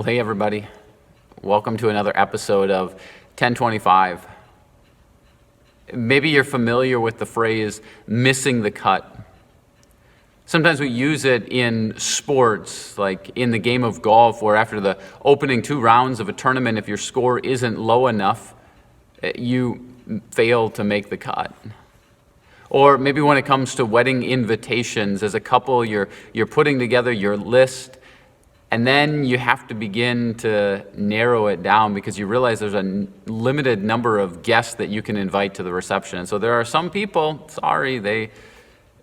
Well, hey everybody. Welcome to another episode of 1025. Maybe you're familiar with the phrase missing the cut. Sometimes we use it in sports, like in the game of golf, where after the opening 2 rounds of a tournament, if your score isn't low enough, you fail to make the cut. Or maybe when it comes to wedding invitations, as a couple, you're putting together your list, and then you have to begin to narrow it down because you realize there's a limited number of guests that you can invite to the reception. And so there are some people, sorry, they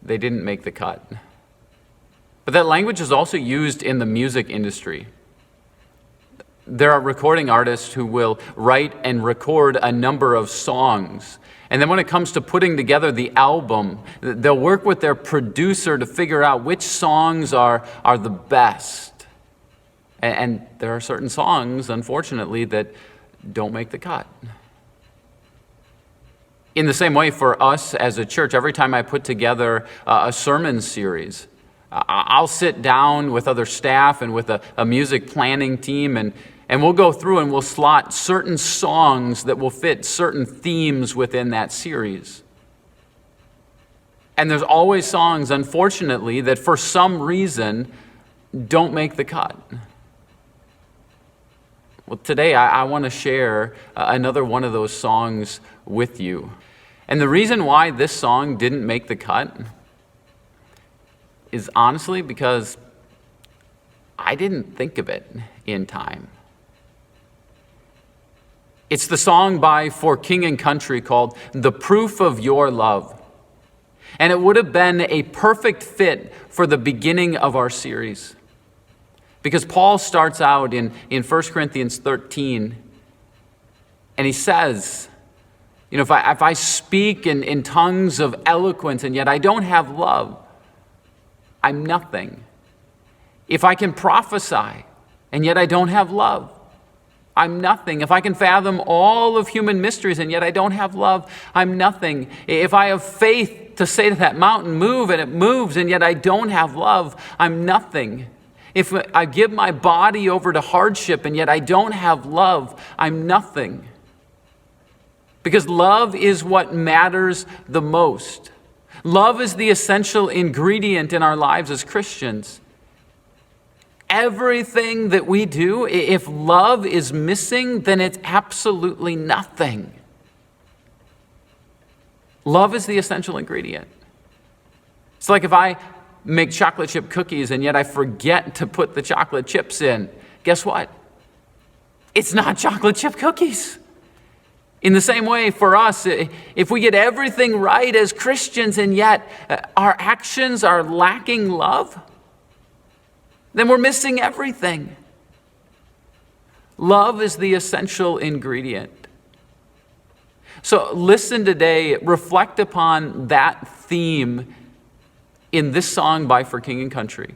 didn't make the cut. But that language is also used in the music industry. There are recording artists who will write and record a number of songs. And then when it comes to putting together the album, they'll work with their producer to figure out which songs are the best. And there are certain songs, unfortunately, that don't make the cut. In the same way, for us as a church, every time I put together a sermon series, I'll sit down with other staff and with a music planning team, and we'll go through and we'll slot certain songs that will fit certain themes within that series. And there's always songs, unfortunately, that for some reason don't make the cut. Well, today I want to share another one of those songs with you. And the reason why this song didn't make the cut is honestly because I didn't think of it in time. It's the song by For King and Country called The Proof of Your Love. And it would have been a perfect fit for the beginning of our series. Because Paul starts out in 1 Corinthians 13, and he says, if I speak in tongues of eloquence and yet I don't have love, I'm nothing. If I can prophesy and yet I don't have love, I'm nothing. If I can fathom all of human mysteries and yet I don't have love, I'm nothing. If I have faith to say to that mountain, move, and it moves, and yet I don't have love, I'm nothing. If I give my body over to hardship and yet I don't have love, I'm nothing. Because love is what matters the most. Love is the essential ingredient in our lives as Christians. Everything that we do, if love is missing, then it's absolutely nothing. Love is the essential ingredient. It's like if I make chocolate chip cookies and yet I forget to put the chocolate chips in. Guess what? It's not chocolate chip cookies. In the same way for us, if we get everything right as Christians and yet our actions are lacking love, then we're missing everything. Love is the essential ingredient. So listen today, reflect upon that theme in this song by For King and Country,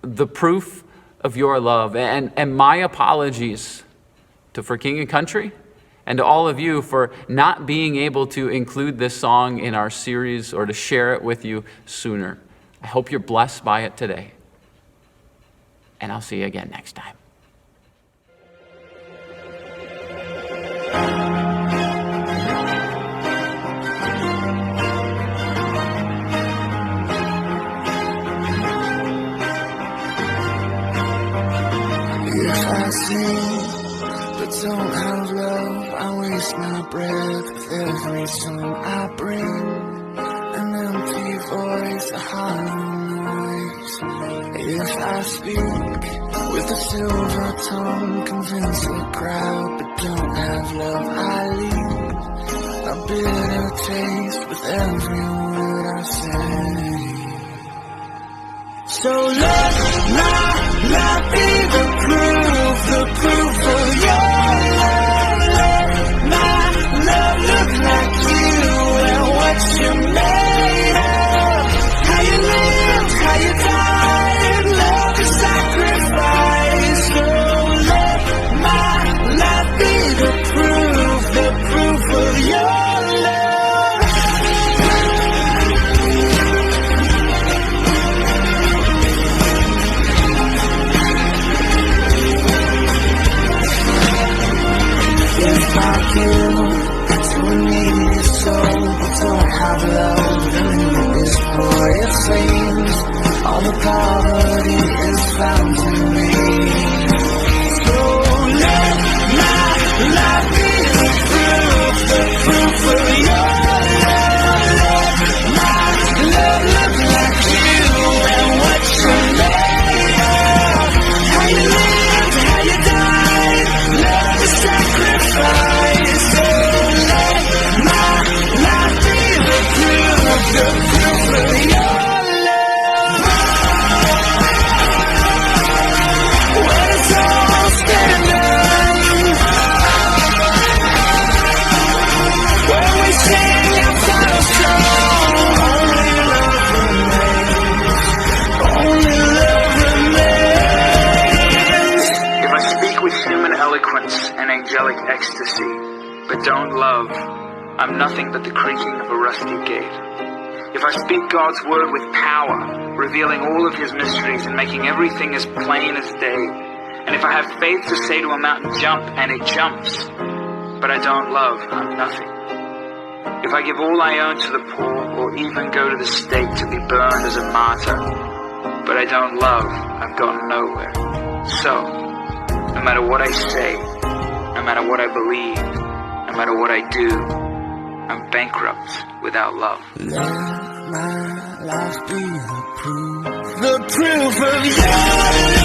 The Proof of Your Love. And my apologies to For King and Country and to all of you for not being able to include this song in our series or to share it with you sooner. I hope you're blessed by it today. And I'll see you again next time. If I sing but don't have love, I waste my breath with every song I bring. An empty voice, a hollow noise. If I speak with a silver tongue, convince the crowd but don't have love, I leave a bitter taste with every word I say. So let my love be the proof of your love. Let my love look like you and what you're made of. How you lived, how you died, love is sacrifice. So let my love be the proof of your love. veins. All the poverty is found in me. So let my life be the proof of your love. My love look like you and what you're made of. How you lived, how you died, love is sacrifice. So let my life be the proof of your love. When it's all said and done, when we sing our final song, only love remains. Only love remains. If I speak with human eloquence and angelic ecstasy, but don't love, I'm nothing but the creaking of a rusty gate. If I speak God's word with power, revealing all of his mysteries and making everything as plain as day, and if I have faith to say to a mountain, jump, and it jumps, but I don't love, I'm nothing. If I give all I own to the poor, or even go to the stake to be burned as a martyr, but I don't love, I've gotten nowhere. So, no matter what I say, no matter what I believe, no matter what I do, I'm bankrupt without love. Let my life be the proof of your love.